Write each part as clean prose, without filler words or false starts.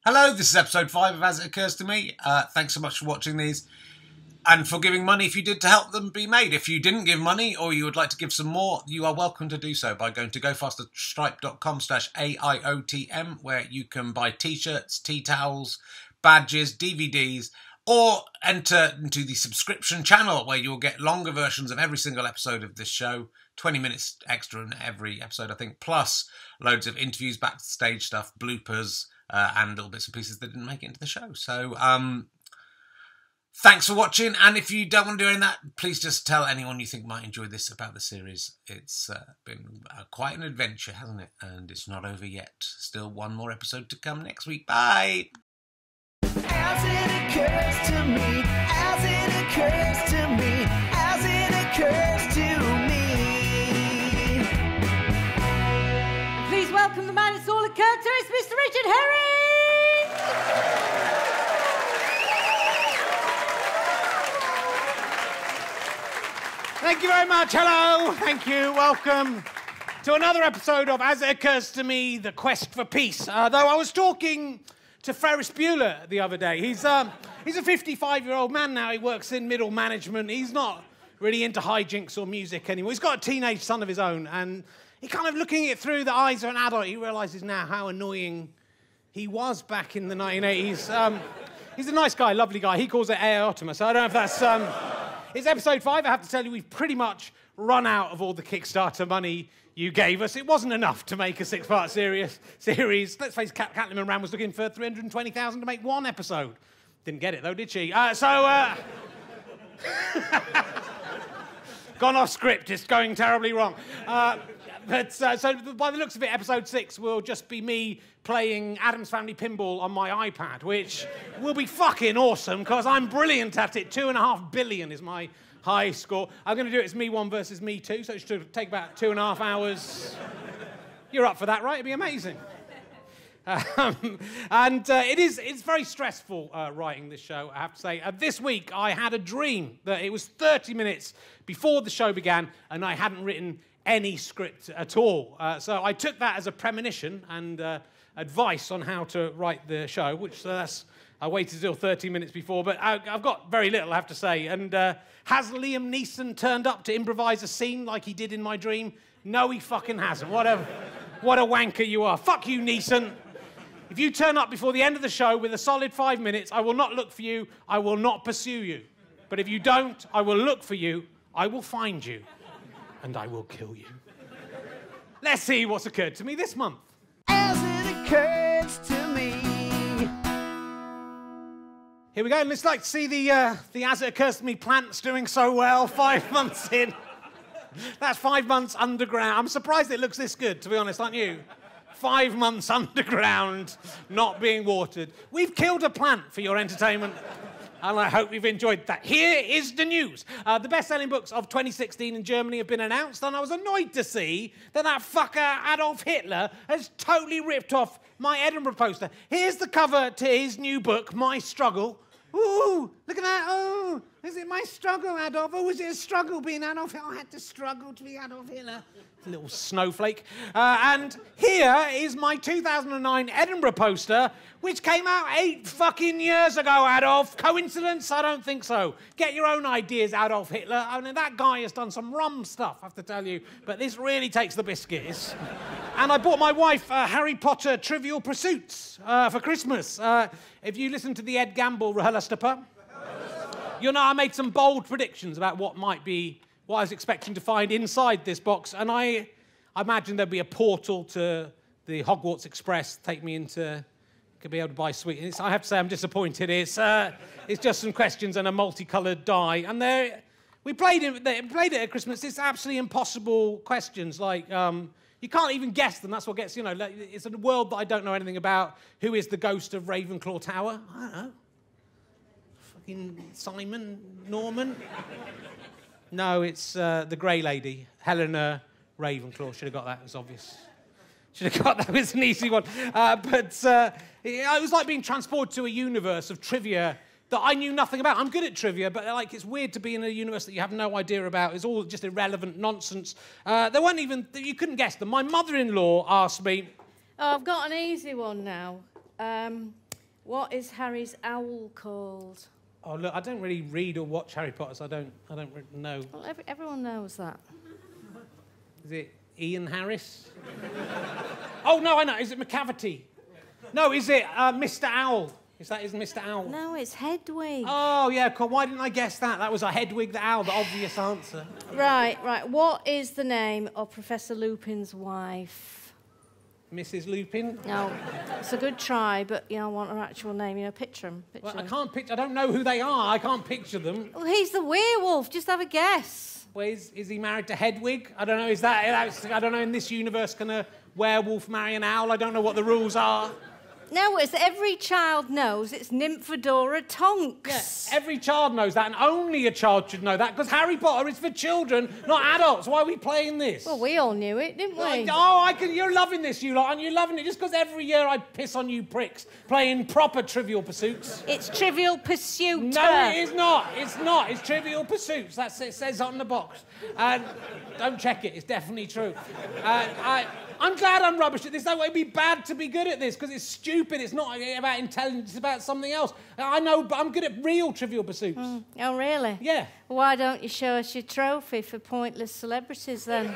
Hello, this is episode 5 of As It Occurs to Me. Thanks so much for watching these and for giving money if you did to help them be made. If you didn't give money or you would like to give some more, you are welcome to do so by going to gofasterstripe.com/AIOTM, where you can buy t-shirts, tea towels, badges, DVDs, or enter into the subscription channel where you'll get longer versions of every single episode of this show, 20 minutes extra in every episode, I think, plus loads of interviews, backstage stuff, bloopers, and little bits and pieces that didn't make it into the show. So, thanks for watching. And if you don't want to do any of that, please just tell anyone you think might enjoy this about the series. It's been quite an adventure, hasn't it? And it's not over yet. Still one more episode to come next week. Bye! As it occurs to me, as it occurs to me, as it occurs to me. Please welcome the man it's all occurred to. It's Mr. Richard Herring! Thank you very much. Hello. Thank you. Welcome to another episode of As It Occurs to Me, The Quest for Peace. Though I was talking to Ferris Bueller the other day. He's a 55-year-old man now. He works in middle management. He's not really into hijinks or music anymore. He's got a teenage son of his own, and he kind of looking it through the eyes of an adult, he realises now how annoying he was back in the 1980s. He's a nice guy, lovely guy. He calls it AIOTM, so I don't know if that's... It's episode 5. I have to tell you, we've pretty much run out of all the Kickstarter money you gave us. It wasn't enough to make a 6-part series. Let's face it, Caitlin Moran was looking for $320,000 to make one episode. Didn't get it, though, did she? Gone off script. It's going terribly wrong. So by the looks of it, episode 6 will just be me playing Addams Family Pinball on my iPad, which will be fucking awesome, because I'm brilliant at it. 2.5 billion is my high score. I'm going to do it as me 1 versus me 2, so it should take about 2.5 hours. You're up for that, right? It'd be amazing. It's very stressful writing this show, I have to say. This week, I had a dream that it was 30 minutes before the show began, and I hadn't written any script at all. So I took that as a premonition and advice on how to write the show, which I waited till 30 minutes before, but I've got very little, I have to say. And has Liam Neeson turned up to improvise a scene like he did in my dream? No, he fucking hasn't. What a wanker you are. Fuck you, Neeson. If you turn up before the end of the show with a solid 5 minutes, I will not look for you, I will not pursue you. But if you don't, I will look for you, I will find you, and I will kill you. Let's see what's occurred to me this month. As it occurs to me. Here we go, and let's like to see the As It Occurs to Me plants doing so well 5 months in. That's 5 months underground. I'm surprised it looks this good, to be honest, aren't you? 5 months underground, not being watered. We've killed a plant for your entertainment, and I hope you've enjoyed that. Here is the news. The best-selling books of 2016 in Germany have been announced, and I was annoyed to see that fucker Adolf Hitler has totally ripped off my Edinburgh poster. Here's the cover to his new book, My Struggle. Ooh, look at that. Oh, is it my struggle, Adolf? Oh, was it a struggle being Adolf Hitler? I had to struggle to be Adolf Hitler. Little snowflake. And here is my 2009 Edinburgh poster, which came out 8 fucking years ago, Adolf. Coincidence? I don't think so. Get your own ideas, Adolf Hitler. I mean, that guy has done some rum stuff, I have to tell you. But this really takes the biscuits. And I bought my wife Harry Potter Trivial Pursuits for Christmas. If you listen to the Ed Gamble Rahulastapa, you'll know I made some bold predictions about what might be what I was expecting to find inside this box, and I imagine there'd be a portal to the Hogwarts Express, take me into, could be able to buy sweets. I have to say I'm disappointed. It's just some questions and a multicoloured die, and we played it at Christmas. It's absolutely impossible questions, like you can't even guess them. That's what gets, you know, it's a world that I don't know anything about. Who is the ghost of Ravenclaw Tower? I don't know. Fucking Simon Norman. No, it's the Grey Lady, Helena Ravenclaw. Should have got that, it was obvious. Should have got that, it was an easy one. It was like being transported to a universe of trivia that I knew nothing about. I'm good at trivia, but like it's weird to be in a universe that you have no idea about. It's all just irrelevant nonsense. There weren't even, you couldn't guess them. My mother-in-law asked me... Oh, I've got an easy one now. What is Harry's owl called? Oh, look, I don't really read or watch Harry Potter, so I don't really know. Well, everyone knows that. Is it Ian Harris? Oh, no, I know. Is it McCavity? No, is it Mr. Owl? Is Mr. Owl? No, it's Hedwig. Oh, yeah, cool. Why didn't I guess that? That was a Hedwig the Owl, the obvious answer. Right. What is the name of Professor Lupin's wife? Mrs. Lupin? No, it's a good try, but, I want her actual name. Picture him. Well, I can't picture... I don't know who they are. I can't picture them. Well, he's the werewolf. Just have a guess. Well, is he married to Hedwig? I don't know. I don't know, in this universe, can a werewolf marry an owl? I don't know what the rules are. No, it's every child knows it's Nymphadora Tonks. Yeah, every child knows that, and only a child should know that, because Harry Potter is for children, not adults. Why are we playing this? Well, we all knew it, didn't we? You're loving this, you lot, aren't you loving it? Just because every year I piss on you pricks playing proper Trivial Pursuits. It's Trivial Pursuit. No, it is not. It's not. It's Trivial Pursuits. That's it says on the box. Don't check it. It's definitely true. I'm glad I'm rubbish at this. That way it'd be bad to be good at this, because it's stupid. It's not about intelligence. It's about something else. I know, but I'm good at real Trivial Pursuits. Oh, really? Yeah. Why don't you show us your trophy for pointless celebrities, then?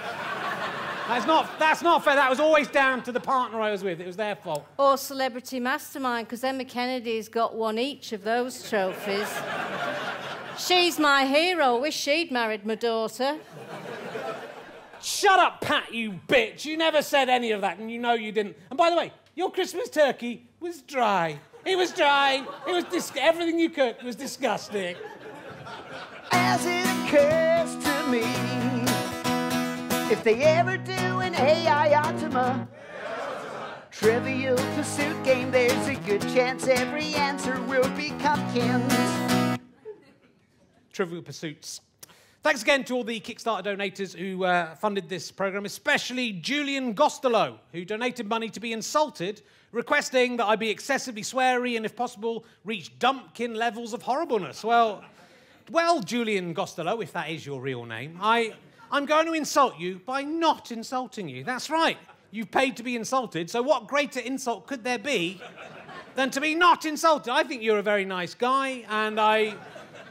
That's not fair. That was always down to the partner I was with. It was their fault. Or Celebrity Mastermind, because Emma Kennedy's got one each of those trophies. She's my hero. Wish she'd married my daughter. Shut up, Pat, you bitch. You never said any of that, and you know you didn't. And by the way, your Christmas turkey was dry. It was dry. It was everything you cooked was disgusting. As it occurs to me, if they ever do an AIOTM Trivial Pursuit game, there's a good chance every answer will be Pumpkins. Trivial Pursuits. Thanks again to all the Kickstarter donators who funded this programme, especially Julian Gostelow, who donated money to be insulted, requesting that I be excessively sweary and, if possible, reach Dumpkin levels of horribleness. Well, Julian Gostelow, if that is your real name, I'm going to insult you by not insulting you. That's right. You've paid to be insulted, so what greater insult could there be than to be not insulted? I think you're a very nice guy, and I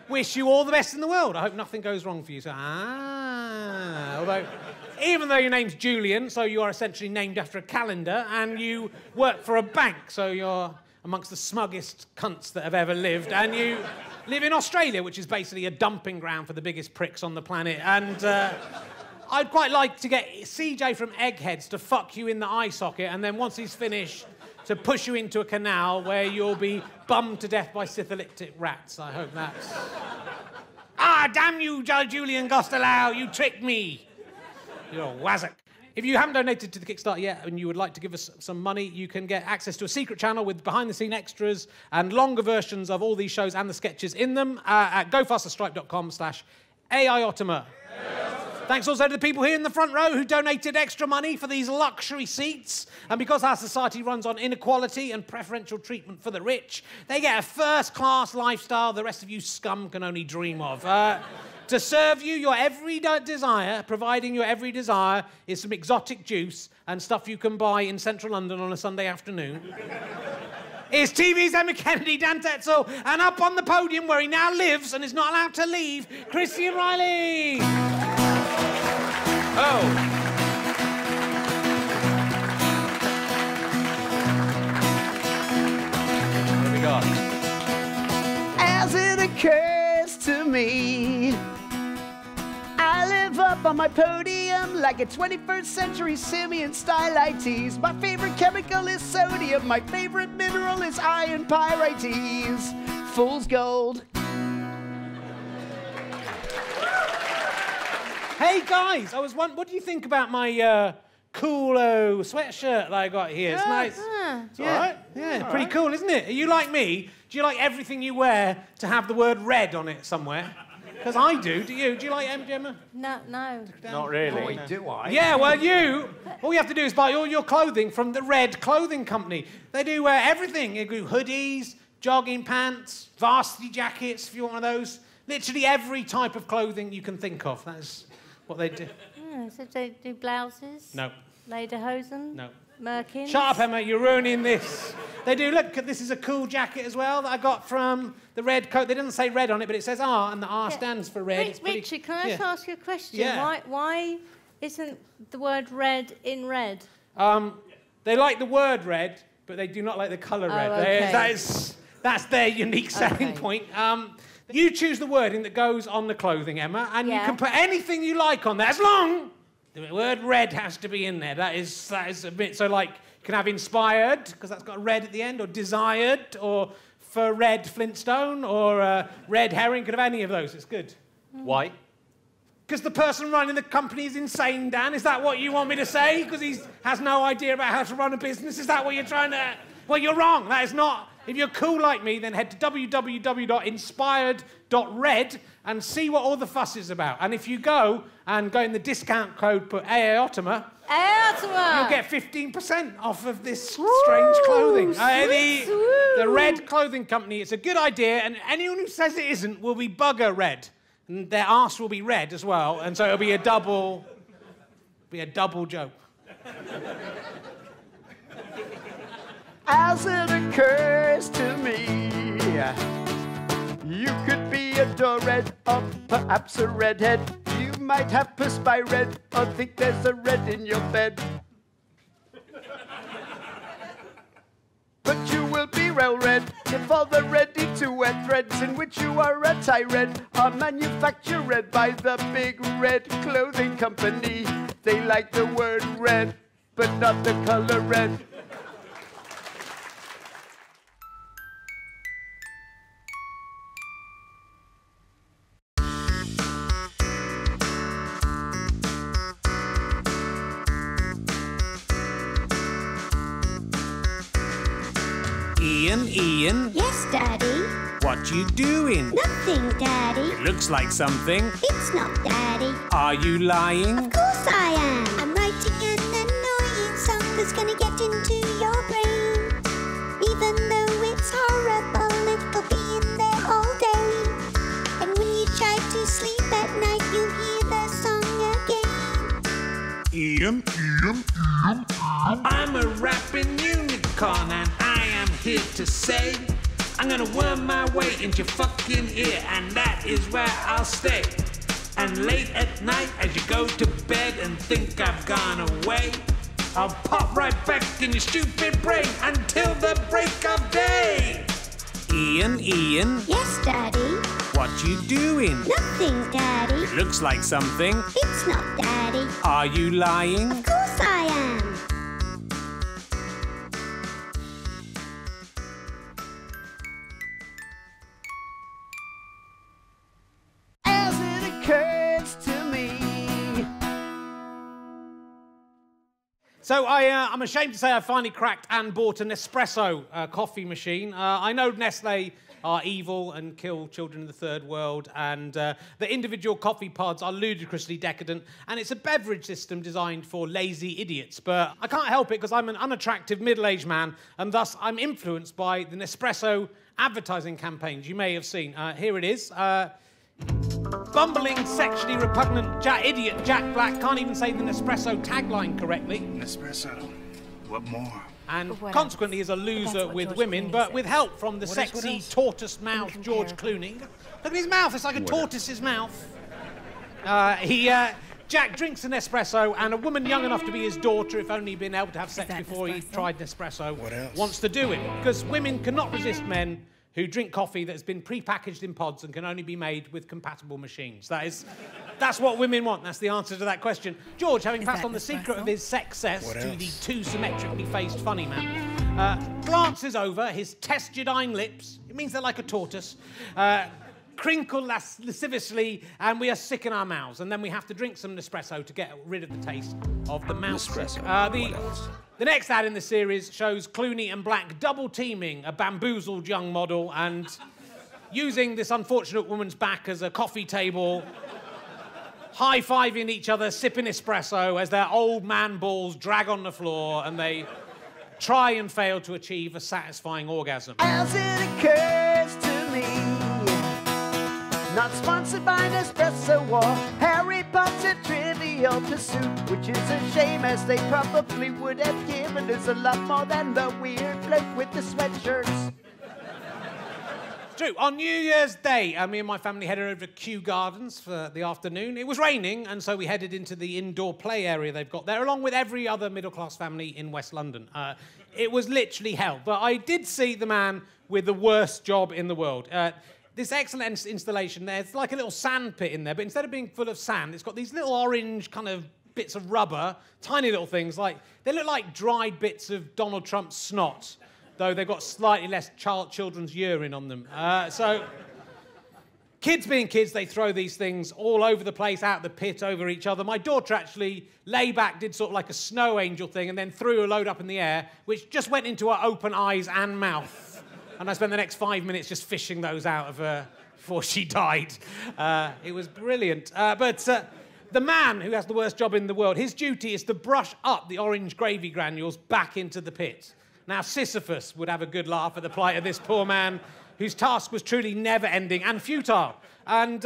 wish you all the best in the world. I hope nothing goes wrong for you. So, although, even though your name's Julian, so you are essentially named after a calendar, and you work for a bank, so you're amongst the smuggest cunts that have ever lived, and you live in Australia, which is basically a dumping ground for the biggest pricks on the planet, and I'd quite like to get CJ from Eggheads to fuck you in the eye socket, and then once he's finished, to push you into a canal where you'll be bummed to death by syphilitic rats. I hope that's... damn you, Julian Gostelow, you tricked me. You're a wazzock. If you haven't donated to the Kickstarter yet and you would like to give us some money, you can get access to a secret channel with behind-the-scene extras and longer versions of all these shows and the sketches in them at gofasterstripe.com/AIOTM. Thanks also to the people here in the front row who donated extra money for these luxury seats. And because our society runs on inequality and preferential treatment for the rich, they get a first-class lifestyle the rest of you scum can only dream of. To serve you your every desire, providing your every desire is some exotic juice and stuff you can buy in central London on a Sunday afternoon. Is TV's Emma Kennedy, Dan Tetzel, and up on the podium where he now lives and is not allowed to leave, Christian Riley. Oh. What have we got? As it occurs to me, I live up on my podium like a 21st century simian stylites. My favorite chemical is sodium. My favorite mineral is iron pyrites. Fool's gold. Hey guys, what do you think about my coolo sweatshirt that I got here? It's nice. It's all right. Yeah, pretty right. cool, isn't it? Are you like me? Do you like everything you wear to have the word red on it somewhere? Because I do. Do you? Do you like Gemma? No. Not really. Do I? Yeah, well, all you have to do is buy all your clothing from the Red Clothing Company. They do everything. They do hoodies, jogging pants, varsity jackets, if you want one of those. Literally every type of clothing you can think of. That's what they do. So they do blouses? No. Lederhosen? No. Merkins. Shut up, Emma, you're ruining this. They do, look, this is a cool jacket as well that I got from the red coat. They didn't say red on it, but it says R, and the R stands for red. Richard, can I just ask you a question? Yeah. Why isn't the word red in red? They like the word red, but they do not like the colour red. Okay. That's their unique selling point. You choose the wording that goes on the clothing, Emma, and you can put anything you like on there, as long the word red has to be in there. That is a bit, so like, you can have inspired, because that's got a red at the end, or desired, or for red Flintstone, or red herring. Could have any of those. It's good. Why? Because the person running the company is insane, Dan. Is that what you want me to say? Because he has no idea about how to run a business? Is that what you're trying to... Well, you're wrong. That is not... If you're cool like me, then head to www.inspired.red and see what all the fuss is about. And if you go in the discount code, put AIOTM, you'll get 15% off of this strange clothing. The Red Clothing Company, it's a good idea, and anyone who says it isn't will be bugger red. And their arse will be red as well, and so it'll be a double joke. As it occurs to me, you could be a red or perhaps a redhead. You might have puss by red or think there's a red in your bed. But you will be real red if all the ready-to-wear threads in which you are a tie-red are manufactured by the big Red Clothing Company. They like the word red, but not the color red. Ian? Yes, Daddy? What you doing? Nothing, Daddy. It looks like something. It's not, Daddy. Are you lying? Of course I am. I'm writing an annoying song that's gonna get into your brain. Even though it's horrible, it'll be in there all day. And when you try to sleep at night, you'll hear the song again. Ian. I'm a rapping unicorn, and I am here to say I'm gonna worm my way into your fucking ear, and that is where I'll stay. And late at night, as you go to bed and think I've gone away, I'll pop right back in your stupid brain until the break of day. Ian? Yes, Daddy? What you doing? Nothing, Daddy. It looks like something. It's not, Daddy. Are you lying? Of course I am. As it occurs to me. So I'm ashamed to say I finally cracked and bought a Nespresso coffee machine. I know Nestle are evil and kill children in the third world, and the individual coffee pods are ludicrously decadent, and it's a beverage system designed for lazy idiots. But I can't help it because I'm an unattractive middle-aged man, and thus I'm influenced by the Nespresso advertising campaigns you may have seen. Here it is. Bumbling, sexually repugnant idiot Jack Black can't even say the Nespresso tagline correctly. Nespresso. What more? And consequently is a loser with women, but with help from the sexy tortoise-mouthed George Clooney. Look at his mouth, it's like a tortoise's mouth. Jack drinks an espresso, and a woman young enough to be his daughter, if only been able to have sex before he tried Nespresso, wants to do it. Because women cannot resist men who drink coffee that's been pre-packaged in pods and can only be made with compatible machines. That's what women want. That's the answer to that question. George, having passed on the secret of his success to the too symmetrically faced funny man, glances over his testured lips. It means they're like a tortoise. Crinkle lasciviously, and we are sick in our mouths. And then we have to drink some Nespresso to get rid of the taste of the mouth. The next ad in the series shows Clooney and Black double-teaming a bamboozled young model and using this unfortunate woman's back as a coffee table, high-fiving each other, sipping espresso as their old man balls drag on the floor and they try and fail to achieve a satisfying orgasm. As it occurs to me, Not sponsored by Nespresso or Harry Potter Trivial Pursuit, which is a shame as they probably would have given us a lot more than the weird bloke with the sweatshirts. True. On New Year's Day, me and my family headed over to Kew Gardens for the afternoon. It was raining, and so we headed into the indoor play area they've got there, along with every other middle-class family in West London. It was literally hell, but I did see the man with the worst job in the world. This excellent installation there, it's like a little sand pit in there, but instead of being full of sand, it's got these little orange kind of bits of rubber, tiny little things, like they look like dried bits of Donald Trump's snot, though they've got slightly less children's urine on them. So, kids being kids, they throw these things all over the place, out the pit, over each other. My daughter actually lay back, did sort of like a snow angel thing, and then threw a load up in the air, which just went into her open eyes and mouth. And I spent the next 5 minutes just fishing those out of her before she died. It was brilliant. But the man who has the worst job in the world, his duty is to brush up the orange gravy granules back into the pit. Now, Sisyphus would have a good laugh at the plight of this poor man, whose task was truly never-ending and futile. And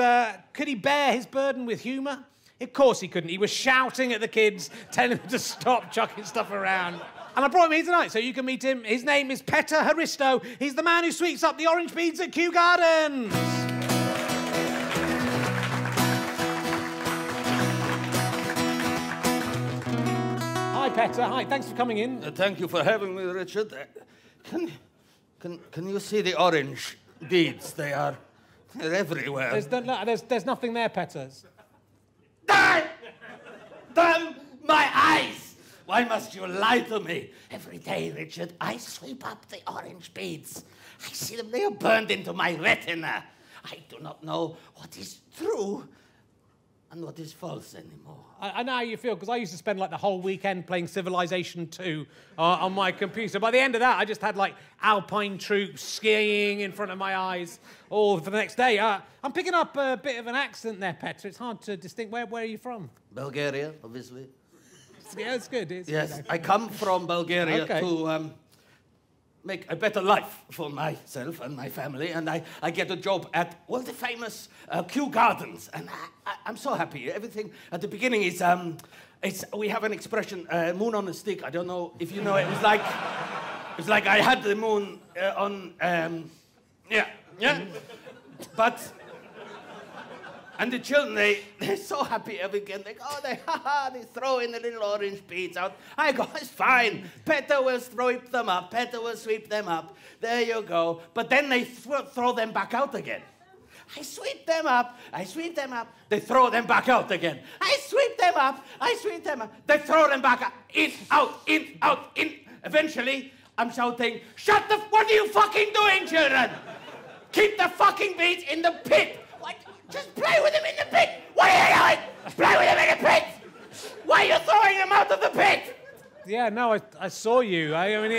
could he bear his burden with humour? Of course he couldn't. He was shouting at the kids, telling them to stop chucking stuff around. And I brought him here tonight so you can meet him. His name is Petter Haristo. He's the man who sweeps up the orange beads at Kew Gardens. Hi, Petter. Hi, thanks for coming in. Thank you for having me, Richard. Can you see the orange beads? They're everywhere. There's nothing there, Petter. Damn my eyes! Why must you lie to me? Every day, Richard, I sweep up the orange beads. I see them, they are burned into my retina. I do not know what is true and what is false anymore. I know how you feel, because I used to spend like the whole weekend playing Civilization 2 on my computer. By the end of that, I just had like alpine troops skiing in front of my eyes all for the next day. I'm picking up a bit of an accent there, Petter. It's hard to distinguish. Where are you from? Bulgaria, obviously. Yeah, it's good. Yes, I come from Bulgaria to make a better life for myself and my family, and I get a job at one of the famous Kew Gardens, and I'm so happy. Everything at the beginning is, we have an expression, moon on a stick. I don't know if you know it. It's like I had the moon on, but. And the children, they're so happy every weekend. They go, they throw in the little orange beads out. I go, it's fine. Petter will sweep them up. Petter will sweep them up. There you go. But then they throw them back out again. I sweep them up. I sweep them up. They throw them back out again. I sweep them up. I sweep them up. They throw them back out. In, out, in, out, in. Eventually, I'm shouting, what are you fucking doing, children? Keep the fucking beads in the pit. Just play with them in the pit! What are you doing? Play with them in the pit! Why are you throwing them out of the pit? Yeah, no, I saw you. I mean,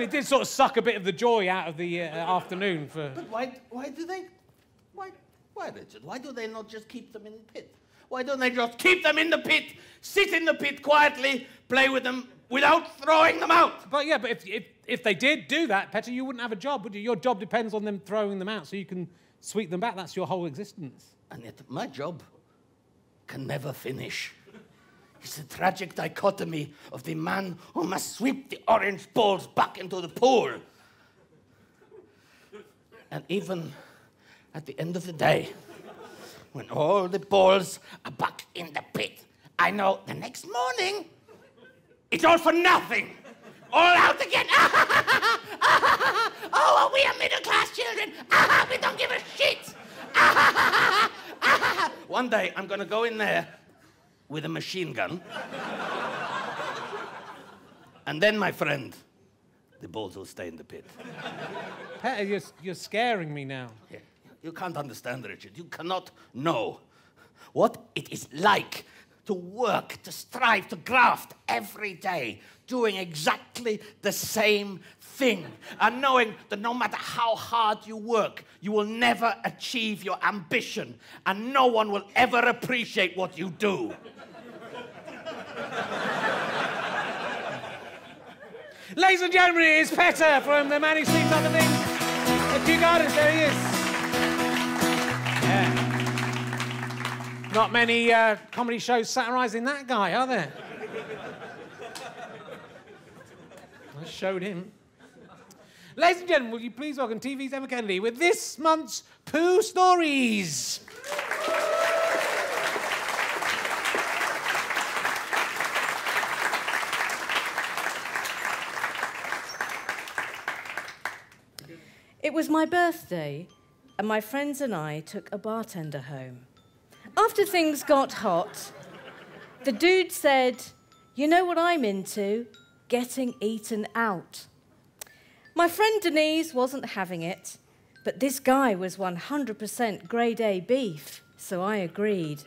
it did sort of suck a bit of the joy out of the afternoon for... But why do they... Why, Richard? Why do they not just keep them in the pit? Why don't they just keep them in the pit, sit in the pit quietly, play with them without throwing them out? But yeah, but if they did do that, Petter, you wouldn't have a job, would you? Your job depends on them throwing them out so you can... sweep them back, that's your whole existence. And yet my job can never finish. It's a tragic dichotomy of the man who must sweep the orange balls back into the pool. And even at the end of the day, when all the balls are back in the pit, I know the next morning, it's all for nothing. All out again. Oh, we are middle-class children. We don't give a shit. One day, I'm going to go in there with a machine gun. And then, my friend, the balls will stay in the pit. Petter, you're scaring me now. Yeah. You can't understand, Richard. You cannot know what it is like to work, to strive, to graft every day, doing exactly the same thing, and knowing that no matter how hard you work, you will never achieve your ambition, and no one will ever appreciate what you do. Ladies and gentlemen, it's Petter from The Man Who Sweeps Up the Things at Kew Gardens. There he is. Not many comedy shows satirising that guy, are there? I showed him. Ladies and gentlemen, will you please welcome TV's Emma Kennedy with this month's Poo Stories. It was my birthday, and my friends and I took a bartender home. After things got hot, the dude said, "You know what I'm into? Getting eaten out." My friend Denise wasn't having it, but this guy was 100% grade A beef, so I agreed.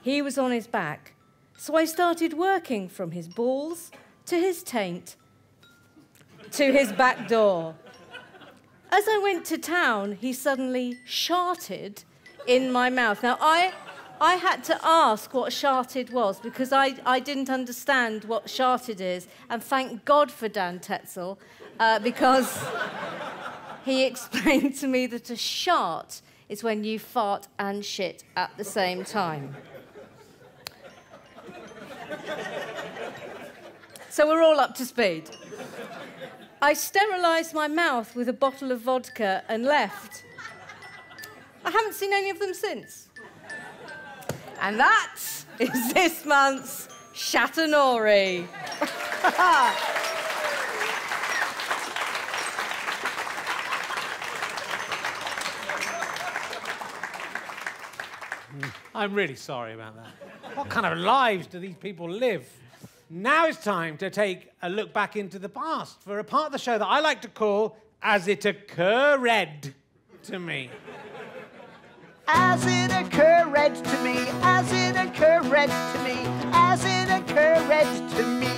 He was on his back, so I started working from his balls to his taint to his back door. As I went to town, he suddenly sharted in my mouth. Now, I had to ask what sharted was because I didn't understand what sharted is, and thank God for Dan Tetzel, because he explained to me that a shart is when you fart and shit at the same time. So we're all up to speed. I sterilised my mouth with a bottle of vodka and left. I haven't seen any of them since. And that is this month's Shatanori. I'm really sorry about that. What kind of lives do these people live? Now it's time to take a look back into the past for a part of the show that I like to call As It Occurred to Me. As it occurred to me, as it occurred to me, as it occurred to me.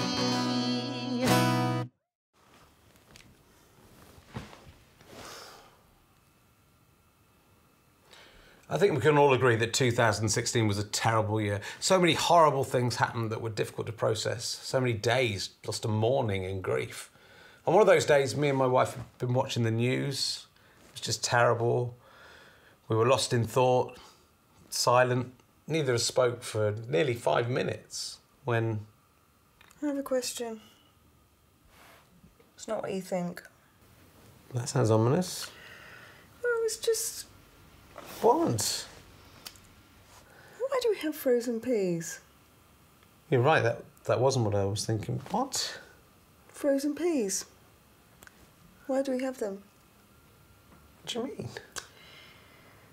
I think we can all agree that 2016 was a terrible year. So many horrible things happened that were difficult to process. So many days lost to mourning and grief. On one of those days, me and my wife had been watching the news. It was just terrible. We were lost in thought, silent. Neither of us spoke for nearly 5 minutes when... I have a question. It's not what you think. That sounds ominous. Well, it's just... What? Why do we have frozen peas? You're right, that wasn't what I was thinking. What? Frozen peas. Why do we have them? What do you mean?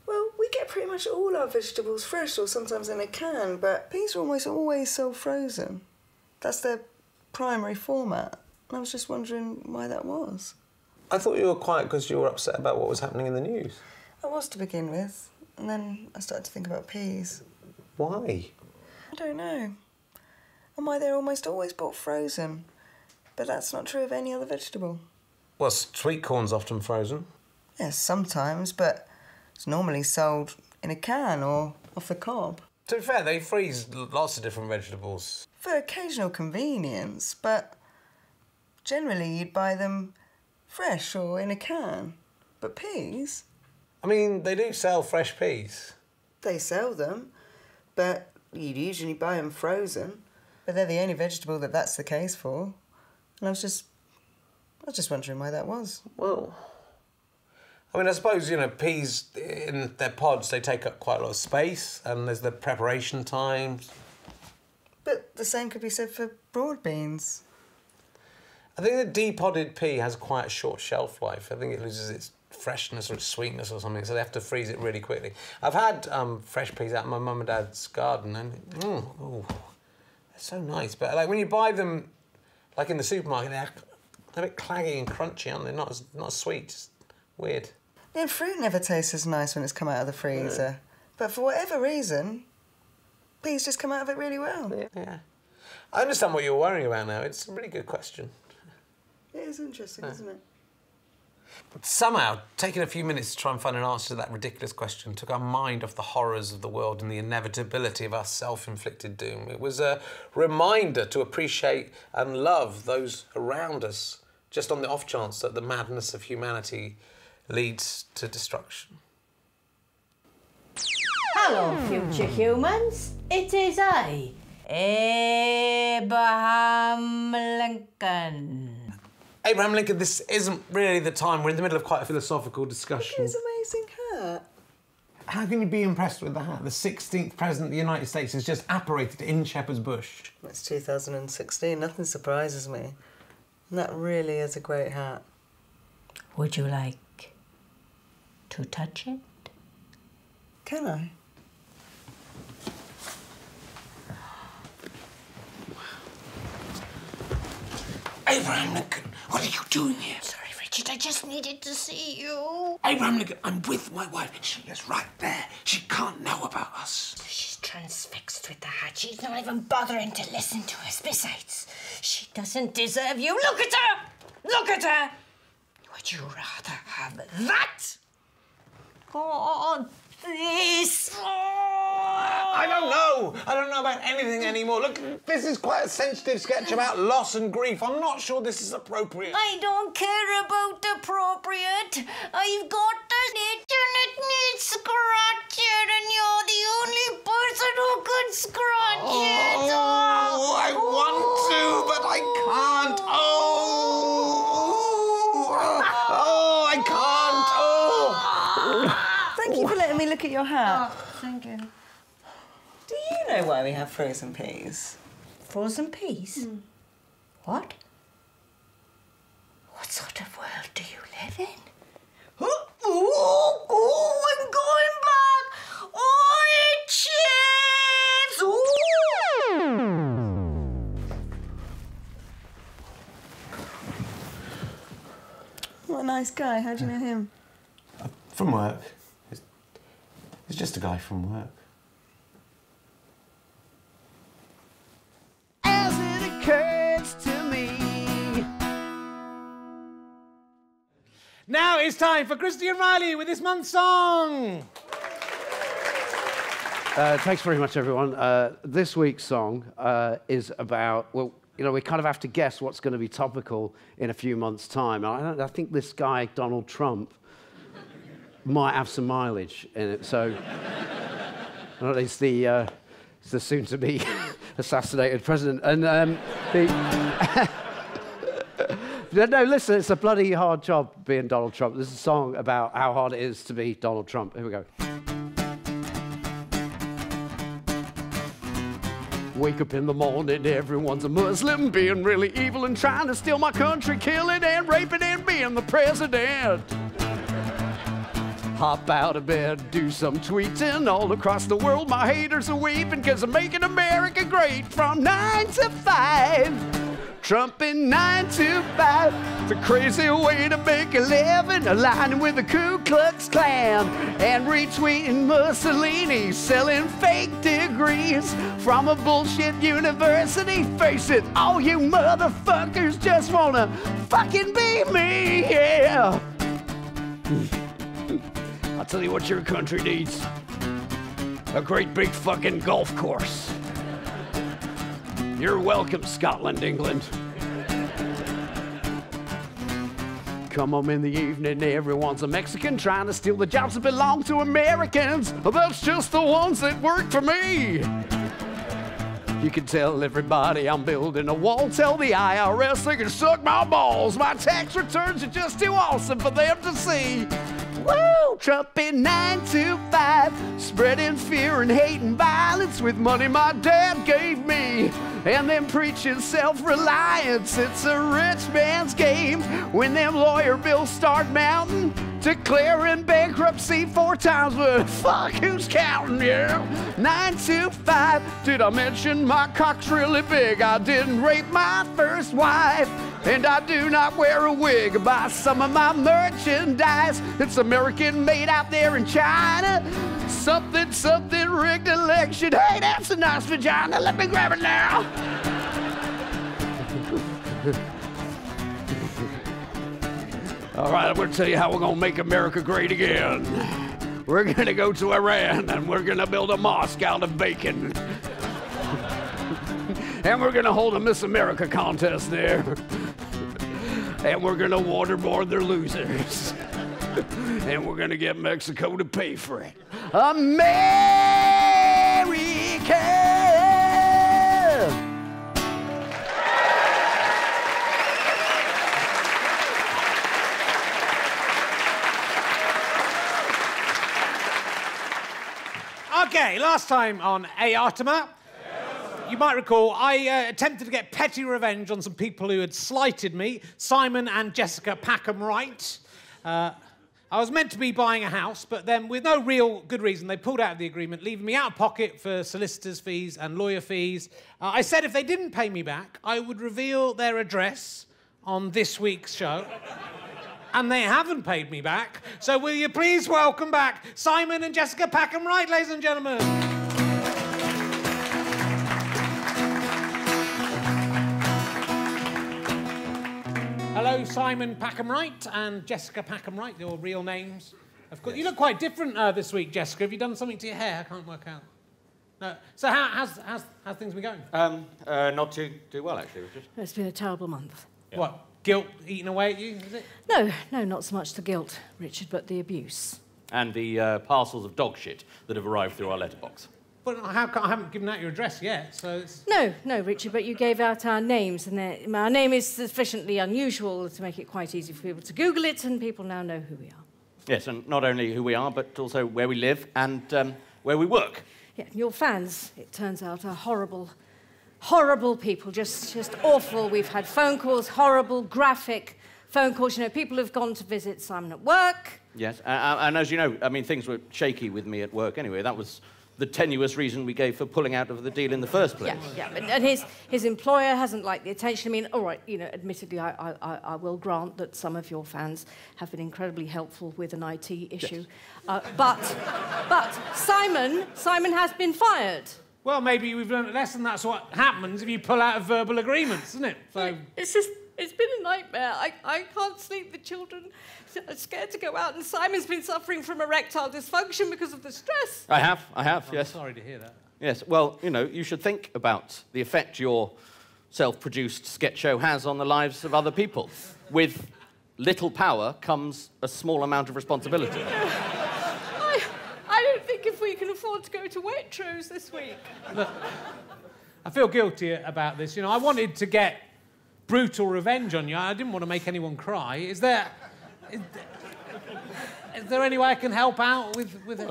Well, we get pretty much all our vegetables fresh or sometimes in a can, but peas are almost always sold frozen. That's their primary format. And I was just wondering why that was. I thought you were quiet because you were upset about what was happening in the news. I was to begin with, and then I started to think about peas. Why? I don't know. And why they're almost always bought frozen. But that's not true of any other vegetable. Well, sweet corn's often frozen. Yes, sometimes, but it's normally sold in a can or off the cob. To be fair, they freeze lots of different vegetables. For occasional convenience, but generally you'd buy them fresh or in a can. But peas? I mean, they do sell fresh peas. They sell them, but you'd usually buy them frozen. But they're the only vegetable that's the case for. And I was just wondering why that was. Well, I mean, I suppose, peas in their pods, they take up quite a lot of space, and there's the preparation times. But the same could be said for broad beans. I think the depodded pea has quite a short shelf life. I think it loses its freshness or its sweetness or something, so they have to freeze it really quickly. I've had fresh peas out of my mum and dad's garden, and they're so nice. But when you buy them, in the supermarket, they're a bit claggy and crunchy, aren't they? Not as sweet, just weird. Yeah, fruit never tastes as nice when it's come out of the freezer. But for whatever reason, peas just come out of it really well. Yeah. I understand what you're worrying about now. It's a really good question. It is interesting, isn't it? But somehow, taking a few minutes to try and find an answer to that ridiculous question took our mind off the horrors of the world and the inevitability of our self-inflicted doom. It was a reminder to appreciate and love those around us, just on the off chance that the madness of humanity leads to destruction. Hello, future humans. It is I, Abraham Lincoln. Abraham Lincoln, this isn't really the time. We're in the middle of quite a philosophical discussion. His amazing hat. How can you be impressed with the hat? The 16th President of the United States has just apparated in Shepherd's Bush. It's 2016, nothing surprises me. And that really is a great hat. Would you like to touch it? Can I? Abraham Lincoln, what are you doing here? Sorry, Richard, I just needed to see you. Abraham Lincoln, I'm with my wife. She is right there. She can't know about us. She's transfixed with the hat. She's not even bothering to listen to us. Besides, she doesn't deserve you. Look at her! Look at her! Would you rather have that? Or this? I don't know. I don't know about anything anymore. Look, this is quite a sensitive sketch about loss and grief. I'm not sure this is appropriate. I don't care about appropriate. I've got the itch and it needs scratching, and you're the only person who could scratch it. Oh, I want to, but I can't. Oh, I can't. Oh. Thank you for letting me look at your hat. Thank you. Do you know why we have frozen peas? Frozen peas? What? What sort of world do you live in? Oh, I'm going back! Oh, it chips! What a nice guy. How do you know him? From work. He's just a guy from work. As it occurs to me. Now it's time for Christy and Riley with this month's song. Thanks very much, everyone. This week's song is about, well, you know, we kind of have to guess what's going to be topical in a few months' time. I think this guy, Donald Trump, might have some mileage in it, so... It's the soon-to-be assassinated president. And no, listen, it's a bloody hard job being Donald Trump. This is a song about how hard it is to be Donald Trump. Here we go. Wake up in the morning, everyone's a Muslim, being really evil and trying to steal my country, killing and raping and being the president. Hop out of bed, do some tweeting. All across the world, my haters are weeping, 'cause I'm making America great from 9 to 5. Trumping 9 to 5. It's a crazy way to make a living, aligning with the Ku Klux Klan and retweeting Mussolini, selling fake degrees from a bullshit university. Face it, all you motherfuckers just wanna fucking be me, yeah. I'll tell you what your country needs. A great big fucking golf course. You're welcome, Scotland, England. Come home in the evening, everyone's a Mexican trying to steal the jobs that belong to Americans. That's just the ones that work for me. You can tell everybody I'm building a wall. Tell the IRS they can suck my balls. My tax returns are just too awesome for them to see. Woo! Trumping 9 to 5, spreading fear and hate and violence with money my dad gave me. And then preaching self-reliance, it's a rich man's game. When them lawyer bills start mounting, declaring bankruptcy 4 times, but fuck, who's counting, yeah? 9 to 5, did I mention my cock's really big? I didn't rape my first wife, and I do not wear a wig. Buy some of my merchandise, it's American made out there in China. Something, something, rigged election. Hey, that's a nice vagina, let me grab it now. All right, I'm gonna tell you how we're gonna make America great again. We're gonna go to Iran and we're gonna build a mosque out of bacon. And we're gonna hold a Miss America contest there. And we're gonna waterboard their losers. And we're gonna get Mexico to pay for it. America! Okay, last time on AIOTM, you might recall I attempted to get petty revenge on some people who had slighted me, Simon and Jessica Packham Wright. I was meant to be buying a house, but then with no real good reason, they pulled out of the agreement, leaving me out of pocket for solicitors' fees and lawyer fees. I said if they didn't pay me back, I would reveal their address on this week's show. And they haven't paid me back. So will you please welcome back Simon and Jessica Packham Wright, ladies and gentlemen. Hello, Simon Packham Wright and Jessica Packham Wright, your real names. Of course, you look quite different this week, Jessica. Have you done something to your hair? I can't work out. No. So how's things been going? Not too well, actually. It's been a terrible month. Yeah. What? Guilt eating away at you, is it? No, not so much the guilt, Richard, but the abuse. And the parcels of dog shit that have arrived through our letterbox. But I haven't given out your address yet, so it's... No, Richard, but you gave out our names, and our name is sufficiently unusual to make it quite easy for people to Google it, and people now know who we are. Yes, and not only who we are, but also where we live and where we work. Yeah, your fans, it turns out, are horrible people, just awful. We've had phone calls, horrible, graphic phone calls. You know, people have gone to visit Simon at work. Yes, and as you know, I mean, things were shaky with me at work anyway. That was the tenuous reason we gave for pulling out of the deal in the first place. Yeah, and his employer hasn't liked the attention. I mean, all right, you know, admittedly, I will grant that some of your fans have been incredibly helpful with an IT issue. Yes. But Simon has been fired. Well, maybe we've learned a lesson. That's what happens if you pull out of verbal agreements, isn't it? So It's been a nightmare. I can't sleep. The children are scared to go out, and Simon's been suffering from erectile dysfunction because of the stress. I have, yes. I'm sorry to hear that. Yes, well, you know, you should think about the effect your self-produced sketch show has on the lives of other people. With little power comes a small amount of responsibility. I don't think if we can afford to go to Waitrose this week. Look, I feel guilty about this. You know, I wanted to get brutal revenge on you. I didn't want to make anyone cry. Is there any way I can help out with it?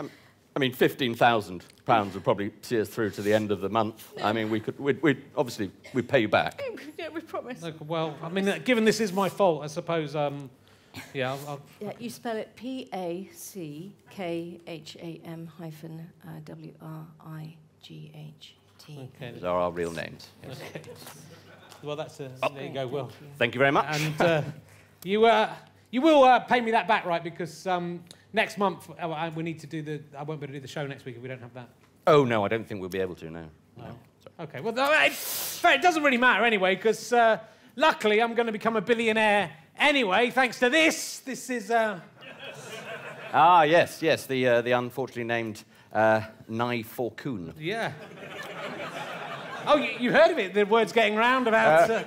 I mean, £15,000 would probably see us through to the end of the month. I mean, we'd obviously pay you back. Yeah, we promise. Look, well, I mean, given this is my fault, I suppose. Yeah, I'll... Yeah, you spell it Packham-WRIGHT. Okay. Those are our real names. Yes. Okay. Well, that's there you go. Well, thank you very much. And you will pay me that back, right? Because next month we need to do I won't be able to do the show next week if we don't have that. Oh no, I don't think we'll be able to. No. Okay. Well, it doesn't really matter anyway, because luckily I'm going to become a billionaire anyway, thanks to this. This is. Ah, yes, the unfortunately named Nye Forcoon. Yeah. Oh, you heard of it? The word's getting round about...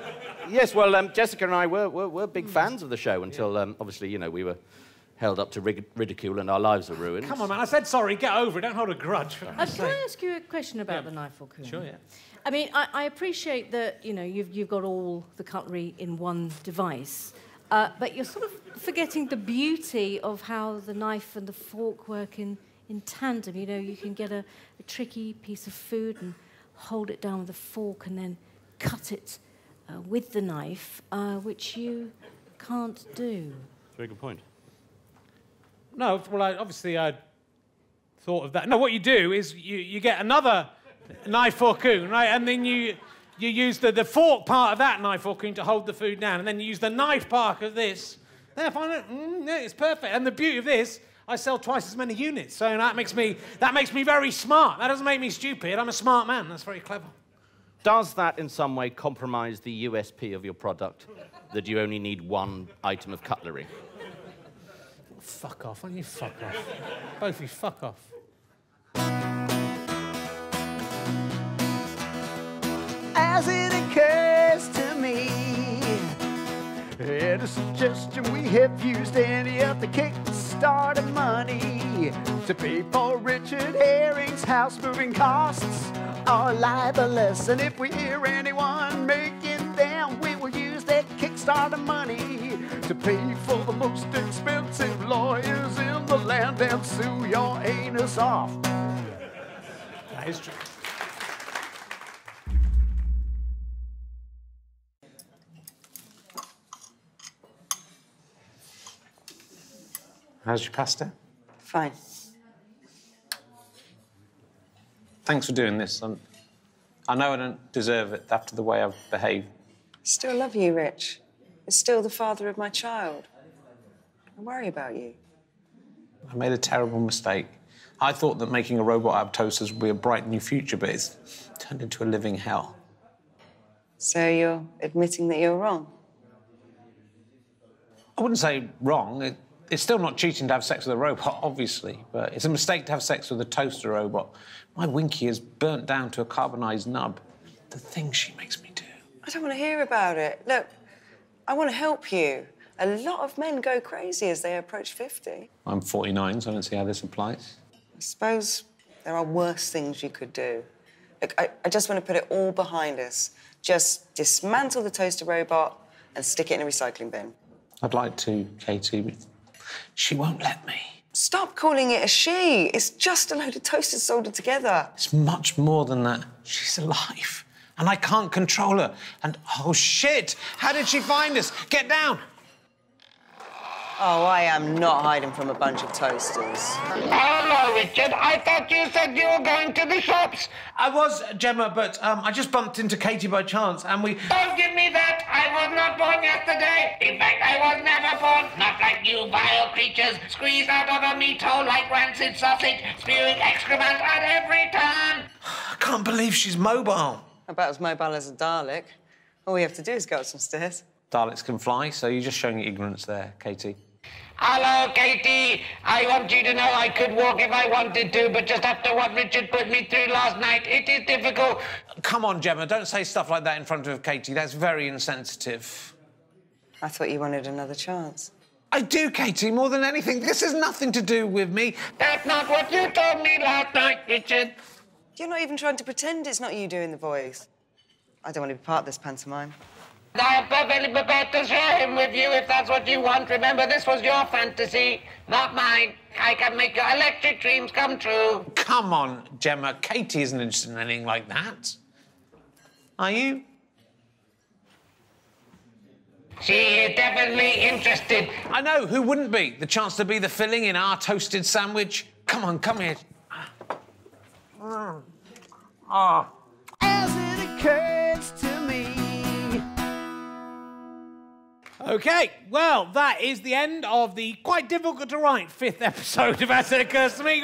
Yes, well, Jessica and I were big fans of the show until, obviously, you know, we were held up to ridicule and our lives were ruined. Come on, man, I said sorry, get over it, don't hold a grudge. Can I ask you a question about the Nye Forcoon? Sure, yeah. I mean, I appreciate that, you know, you've got all the cutlery in one device, but you're sort of forgetting the beauty of how the knife and the fork work in tandem. You know, you can get a tricky piece of food and hold it down with a fork and then cut it with the knife, which you can't do. Very good point. No, well, obviously I thought of that. No, what you do is you get another knife forcoon, right? And then you use the fork part of that knife forcoon to hold the food down, and then you use the knife part of this. Then I find it, yeah, it's perfect. And the beauty of this, I sell twice as many units, so that makes me very smart. That doesn't make me stupid. I'm a smart man. That's very clever. Does that in some way compromise the USP of your product, that you only need one item of cutlery? Fuck off. Why don't you fuck off? Both of you, fuck off. As it occurs to me, and a suggestion we have used any of the kicks Kickstarter money to pay for Richard Herring's house-moving costs are libelous. And if we hear anyone making them, we will use that Kickstarter money to pay for the most expensive lawyers in the land and sue your anus off. That is true. How's your pasta? Fine. Thanks for doing this. I know I don't deserve it after the way I've behaved. Still love you, Rich. You're still the father of my child. I worry about you. I made a terrible mistake. I thought that making a robot out of toasters would be a bright new future, but it's turned into a living hell. So you're admitting that you're wrong? I wouldn't say wrong. It's still not cheating to have sex with a robot, obviously, but it's a mistake to have sex with a toaster robot. My Winky is burnt down to a carbonised nub. The things she makes me do. I don't want to hear about it. Look, I want to help you. A lot of men go crazy as they approach 50. I'm 49, so I don't see how this applies. I suppose there are worse things you could do. Look, I just want to put it all behind us. Just dismantle the toaster robot and stick it in a recycling bin. I'd like to, Katie, but she won't let me. Stop calling it a she. It's just a load of toasters soldered together. It's much more than that. She's alive, and I can't control her. And, oh, shit! How did she find us? Get down! Oh, I am not hiding from a bunch of toasters. Hello, Richard. I thought you said you were going to the shops. I was, Gemma, but I just bumped into Katie by chance, and we... Don't give me that. I was not born yesterday. In fact, I was never born. Not like you vile creatures, squeezed out of a meat hole like rancid sausage, spewing excrement at every turn. I can't believe she's mobile. About as mobile as a Dalek. All we have to do is go up some stairs. Daleks can fly, so you're just showing your ignorance there, Katie. Hello, Katie. I want you to know I could walk if I wanted to, but just after what Richard put me through last night, it is difficult. Come on, Gemma, don't say stuff like that in front of Katie. That's very insensitive. I thought you wanted another chance. I do, Katie, more than anything. This has nothing to do with me. That's not what you told me last night, Richard. You're not even trying to pretend it's not you doing the voice. I don't want to be part of this pantomime. I am perfectly prepared to share him with you if that's what you want. Remember, this was your fantasy, not mine. I can make your electric dreams come true. Come on, Gemma. Katie isn't interested in anything like that. Are you? She is definitely interested. I know, who wouldn't be? The chance to be the filling in our toasted sandwich. Come on, come here. As it occurs to me. OK, well, that is the end of the quite difficult to write 5th episode of As It Occurs to Me.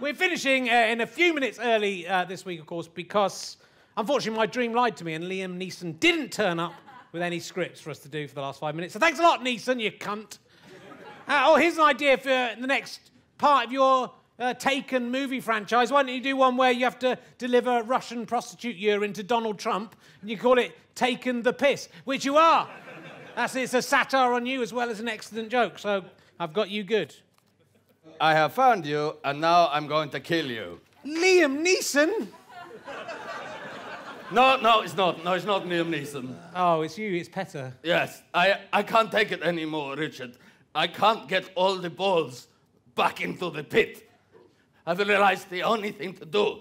We're finishing in a few minutes early this week, of course, because, unfortunately, my dream lied to me and Liam Neeson didn't turn up with any scripts for us to do for the last 5 minutes. So thanks a lot, Neeson, you cunt. Here's an idea for the next part of your Taken movie franchise. Why don't you do one where you have to deliver Russian prostitute urine to Donald Trump and you call it Taken the Piss, which you are. It's a satire on you as well as an excellent joke, so I've got you good. I have found you, and now I'm going to kill you. Liam Neeson? No, it's not. No, it's not Liam Neeson. Oh, it's you, it's Petter. Yes, I can't take it anymore, Richard. I can't get all the balls back into the pit. I've realized the only thing to do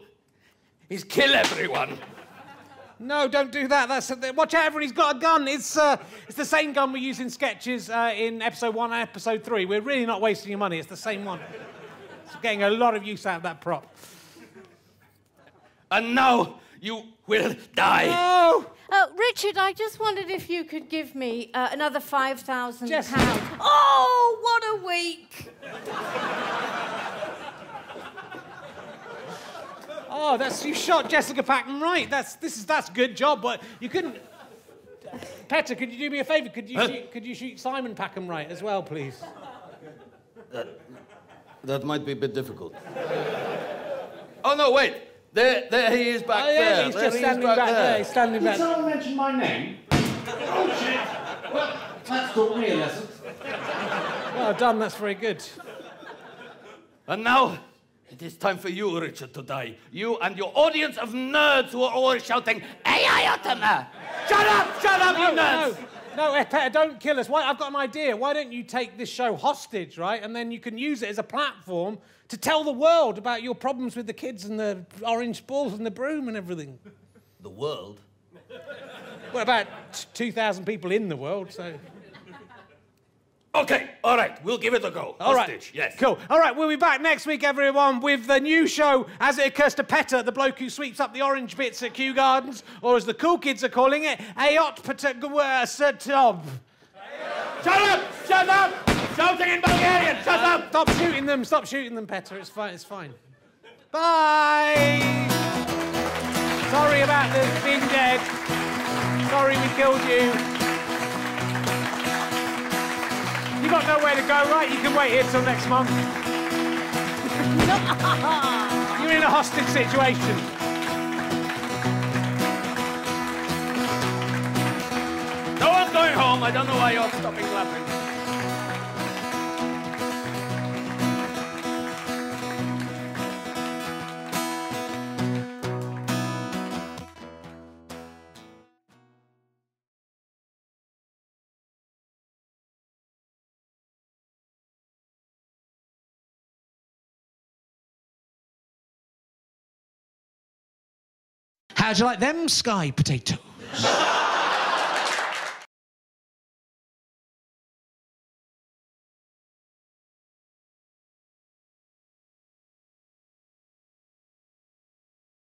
is kill everyone. No, don't do that. Watch out, everyone, he's got a gun. It's the same gun we use in sketches in episode 1 and episode 3. We're really not wasting your money. It's the same one. It's getting a lot of use out of that prop. And now you will die. No! Richard, I just wondered if you could give me another £5,000. Yes. Oh, what a week! Oh, you shot Jessica Packham right. That's good job, but you couldn't. Petter, could you do me a favour? Could you shoot Simon Packham right as well, please? That might be a bit difficult. Oh no, wait. There he is back there. He's just standing back there. He's standing back. Did someone mention my name? Oh shit! Well, that's taught me a lesson. Well done. That's very good. And now, it is time for you, Richard, to die. You and your audience of nerds who are always shouting, AIOTM! Shut up! Shut up, you nerds! No, Peter, don't kill us. I've got an idea. Why don't you take this show hostage, right? And then you can use it as a platform to tell the world about your problems with the kids and the orange balls and the broom and everything. The world? Well, about 2,000 people in the world, so... OK, all right, we'll give it a go. All right. Hostage, yes. Cool. All right, we'll be back next week, everyone, with the new show, As It Occurs to Petter, the bloke who sweeps up the orange bits at Kew Gardens, or as the cool kids are calling it, AIOTM. Shut up! Shut up! Shouting in Bulgarian! Shut up! Stop shooting them, Petter. It's fine, it's fine. Bye! Sorry about the being dead. Sorry we killed you. You got nowhere to go, right? You can wait here till next month. You're in a hostage situation. No one's going home. I don't know why you're stopping laughing. How'd you like them sky potatoes?